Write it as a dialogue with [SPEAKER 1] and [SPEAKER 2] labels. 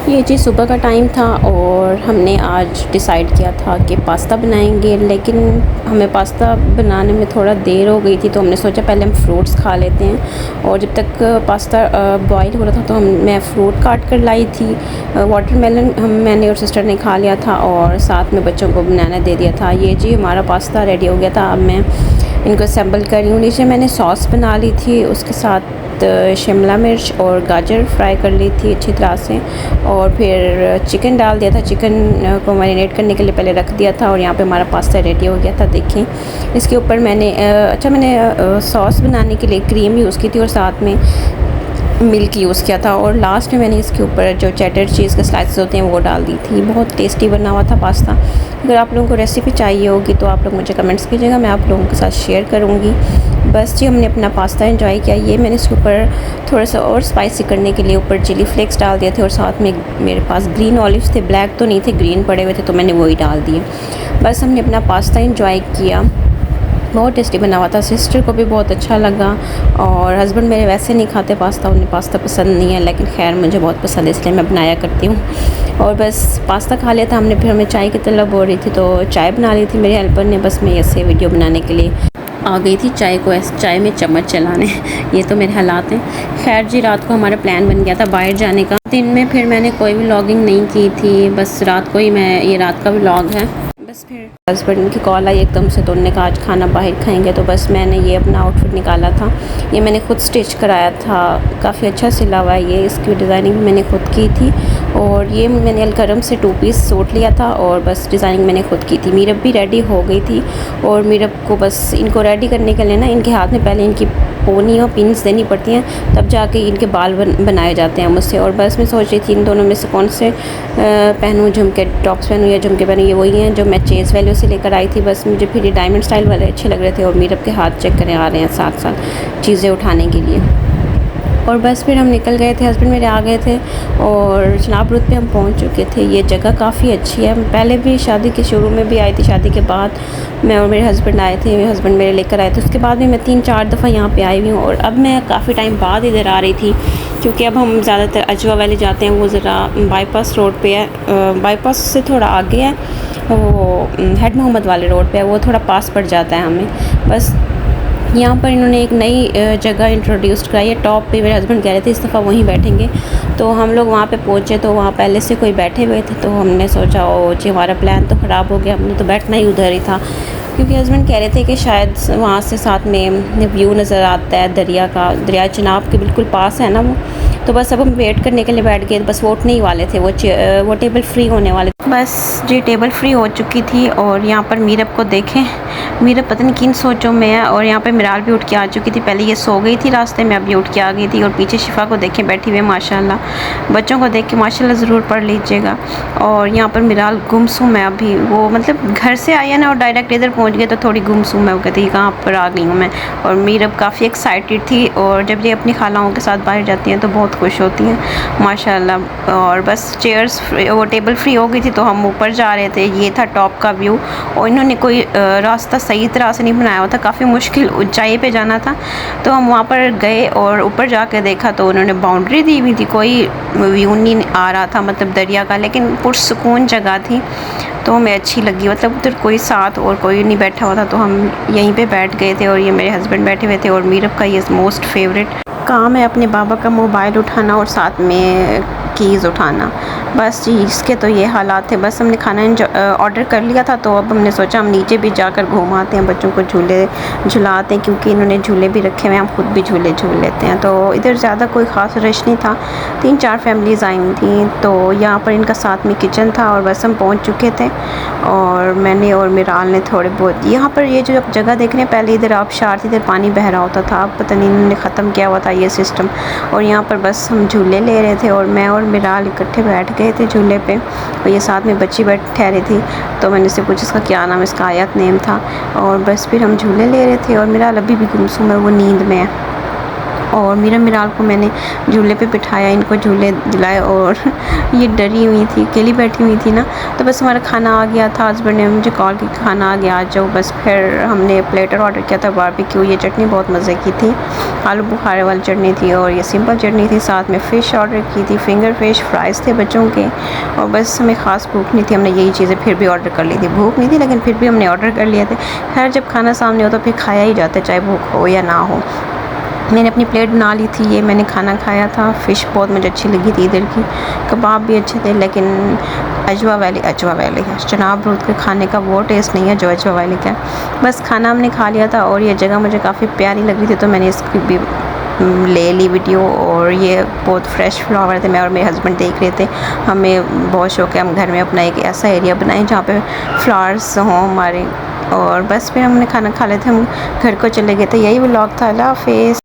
[SPEAKER 1] ये जी सुबह का टाइम था और हमने आज डिसाइड किया था कि पास्ता बनाएंगे, लेकिन हमें पास्ता बनाने में थोड़ा देर हो गई थी, तो हमने सोचा पहले हम फ्रूट्स खा लेते हैं। और जब तक पास्ता बॉईल हो रहा था तो मैं फ्रूट काट कर लाई थी। वाटरमेलन मैंने और सिस्टर ने खा लिया था और साथ में बच्चों को बनाना दे दिया था। ये जी हमारा पास्ता रेडी हो गया था। अब मैं इनको असेंबल कर रही हूँ। नीचे मैंने सॉस बना ली थी, उसके साथ शिमला मिर्च और गाजर फ्राई कर ली थी अच्छी तरह से, और फिर चिकन डाल दिया था। चिकन को मैरिनेट करने के लिए पहले रख दिया था और यहाँ पे हमारा पास्ता रेडी हो गया था। देखें, इसके ऊपर मैंने सॉस बनाने के लिए क्रीम यूज़ की थी और साथ में मिल्क यूज़ किया था, और लास्ट में मैंने इसके ऊपर जो चेडर चीज़ के स्लाइसेस होते हैं वो डाल दी थी। बहुत टेस्टी बना हुआ था पास्ता। अगर आप लोगों को रेसिपी चाहिए होगी तो आप लोग मुझे कमेंट्स कीजिएगा, मैं आप लोगों के साथ शेयर करूँगी। बस जी हमने अपना पास्ता एंजॉय किया। ये मैंने इसके ऊपर थोड़ा सा और स्पाइसी करने के लिए ऊपर चिली फ्लेक्स डाल दिए थे, और साथ में मेरे पास ग्रीन ऑलिव्स थे, ब्लैक तो नहीं थे, ग्रीन पड़े हुए थे, तो मैंने वही डाल दिए। बस हमने अपना पास्ता एंजॉय किया। बहुत टेस्टी बना हुआ था। सिस्टर को भी बहुत अच्छा लगा, और हस्बैंड मेरे वैसे नहीं खाते पास्ता, उन्हें पास्ता पसंद नहीं है, लेकिन खैर मुझे बहुत पसंद है इसलिए मैं बनाया करती हूँ। और बस पास्ता खा लिया था हमने। फिर हमें चाय की तलब हो रही थी तो चाय बना ली थी मेरे हेल्पर ने। बस मैं ऐसे वीडियो बनाने के लिए आ गई थी, चाय में चम्मच चलाने। ये तो मेरे हालात हैं। खैर जी, रात को हमारा प्लान बन गया था बाहर जाने का। दिन में फिर मैंने कोई भी व्लॉगिंग नहीं की थी, बस रात को ही ये रात का व्लॉग है। बस फिर हस्बैंड की कॉल आई एकदम से, तो उन्होंने कहा आज खाना बाहर खाएंगे, तो बस मैंने ये अपना आउटफिट निकाला था। ये मैंने खुद स्टिच कराया था, काफ़ी अच्छा सिला हुआ है ये। इसकी डिज़ाइनिंग मैंने खुद की थी, और ये मैंने अलकरम से 2 पीस सूट लिया था, और बस डिज़ाइनिंग मैंने खुद की थी। मीरब भी रेडी हो गई थी, और मीरब को बस इनको रेडी करने के लिए ना इनके हाथ में पहले इनकी पोनी और पिन्स देनी पड़ती हैं, तब जाके इनके बाल बनाए जाते हैं मुझसे। और बस मैं सोच रही थी इन दोनों में से कौन से पहनूँ, झुमके टॉप्स पहनूँ या झुमके पहनूँ। ये वही हैं जो मैं चेज़ वैल्यू से लेकर आई थी। बस मुझे फिर ये डायमंड स्टाइल वाले अच्छे लग रहे थे, और मीरब के हाथ चेक करें आ रहे हैं साथ साथ चीज़ें उठाने के लिए। और बस फिर हम निकल गए थे, हस्बैंड मेरे आ गए थे, और जनाब रुत पे हम पहुंच चुके थे। ये जगह काफ़ी अच्छी है। पहले भी शादी के शुरू में भी आई थी, शादी के बाद मैं और मेरे हस्बैंड आए थे, मेरे हस्बैंड मेरे लेकर आए थे। उसके बाद भी मैं 3-4 दफ़ा यहाँ पे आई हुई हूँ, और अब मैं काफ़ी टाइम बाद इधर आ रही थी, क्योंकि अब हम ज़्यादातर अजवा वैली जाते हैं। वो ज़रा बाईपास रोड पर है, बाईपास से थोड़ा आगे है, वो हेड मोहम्मद वाले रोड पर है, वो थोड़ा पास पड़ जाता है हमें। बस यहाँ पर इन्होंने एक नई जगह इंट्रोड्यूस कराई है टॉप पे। मेरे हस्बैंड कह रहे थे इस दफ़ा वहीं बैठेंगे, तो हम लोग वहाँ पे पहुँचे तो वहाँ पहले से कोई बैठे हुए थे, तो हमने सोचा ओ जी हमारा प्लान तो ख़राब हो गया, हमने तो बैठना ही उधर ही था। क्योंकि हस्बैंड कह रहे थे कि शायद वहाँ से साथ में व्यू नज़र आता है दरिया का, दरिया चिनाब के बिल्कुल पास है ना वो। तो बस अब हम वेट करने के लिए बैठ गए। बस वोट नहीं वाले थे, वो टेबल फ्री होने वाले थे। बस जी टेबल फ्री हो चुकी थी, और यहाँ पर मीरब को देखें, मीरब पता नहीं किन सोचों में है। और यहाँ पे मिराल भी उठ के आ चुकी थी। पहले ये सो गई थी रास्ते में, अभी उठ के आ गई थी। और पीछे शिफा को देखें बैठी हुई है माशाल्लाह। बच्चों को देख के माशाल्लाह ज़रूर पढ़ लीजिएगा। और यहाँ पर मिराल गुमसुम है अभी, वो मतलब घर से आई है ना और डायरेक्ट इधर पहुँच गए, तो थोड़ी गुमसुम है। वो कहती है कहाँ पर आ गई हूँ मैं। और मीरब काफ़ी एक्साइटेड थी, और जब ये अपनी खालाओं के साथ बाहर जाती हैं तो बहुत खुश होती हैं माशाल्लाह। और बस चेयर्स वो टेबल फ्री हो गई थी, तो हम ऊपर जा रहे थे। ये था टॉप का व्यू, और इन्होंने कोई रास्ता सही तरह से नहीं बनाया हुआ था, काफ़ी मुश्किल ऊंचाई पे जाना था। तो हम वहाँ पर गए और ऊपर जाके देखा तो उन्होंने बाउंड्री दी हुई थी, कोई व्यू नहीं आ रहा था मतलब दरिया का, लेकिन पुरसुकून जगह थी तो हमें अच्छी लगी। मतलब उधर कोई साथ और कोई नहीं बैठा हुआ था, तो हम यहीं पे बैठ गए थे। और ये मेरे हस्बैंड बैठे हुए थे, और मीरब का ये मोस्ट फेवरेट काम है अपने बाबा का मोबाइल उठाना और साथ में कीज़ उठाना। बस जी इसके तो ये हालात थे। बस हमने खाना ऑर्डर कर लिया था, तो अब हमने सोचा हम नीचे भी जाकर घुमाते हैं, बच्चों को झूले झुलाते हैं, क्योंकि इन्होंने झूले भी रखे हुए हैं, हम खुद भी झूले झूल लेते हैं। तो इधर ज़्यादा कोई ख़ास रश नहीं था, 3-4 फैमिलीज़ आई हुई थी। तो यहाँ पर इनका साथ में किचन था, और बस हम पहुँच चुके थे। और मैंने और मिराल ने थोड़े बहुत यहाँ पर ये जो जगह देख रहे हैं, पहले इधर आबशार थी, इधर पानी बह रहा होता था, अब पता नहीं इन्होंने ख़त्म किया हुआ था ये सिस्टम। और यहाँ पर बस हम झूले ले रहे थे, और मैं और मिराल इकट्ठे बैठ गए थे झूले पे, और ये साथ में बच्ची ठहरी थी। तो मैंने इससे पूछा इसका क्या नाम, इसका आयत नेम था। और बस फिर हम झूले ले रहे थे, और मिराल अभी भी गुमसुम है, वो नींद में है। और मीरा मिराल को मैंने झूले पे बिठाया, इनको झूले दिलाए और ये डरी हुई थी, अकेली बैठी हुई थी ना। तो बस हमारा खाना आ गया था, हस्बैंड ने मुझे कॉल की खाना आ गया, आ जाओ। बस फिर हमने प्लेटर ऑर्डर किया था बारबेक्यू। ये चटनी बहुत मज़े की थी, आलू बुखारे वाली चटनी थी और ये सिंपल चटनी थी। साथ में फ़िश ऑर्डर की थी, फिंगर फिश फ्राइज़ थे बच्चों के। और बस हमें ख़ास भूख नहीं थी, हमने यही चीज़ें फिर भी ऑर्डर कर ली थी। भूख नहीं थी लेकिन फिर भी हमने ऑर्डर कर लिए थे। खैर जब खाना सामने हो तो फिर खाया ही जाता है, चाहे भूख हो या ना हो। मैंने अपनी प्लेट बना ली थी, ये मैंने खाना खाया था। फ़िश बहुत मुझे अच्छी लगी थी इधर की, कबाब भी अच्छे थे, लेकिन अजवा वैली है, चनाब रोड के खाने का वो टेस्ट नहीं है जो अजवा वैली का। बस खाना हमने खा लिया था और ये जगह मुझे काफ़ी प्यारी लग रही थी तो मैंने इसकी भी ले ली वीडियो। और ये बहुत फ्रेश फ्लावर थे, मैं और मेरे हस्बैंड देख रहे थे। हमें बहुत शौक़ है हम घर में अपना एक ऐसा एरिया बनाएं जहाँ पे फ्लावर्स हों हमारे। और बस फिर हमने खाना खा लेते, हम घर को चले गए थे। यही व्लॉग था। अल्लाह हाफ़िज़।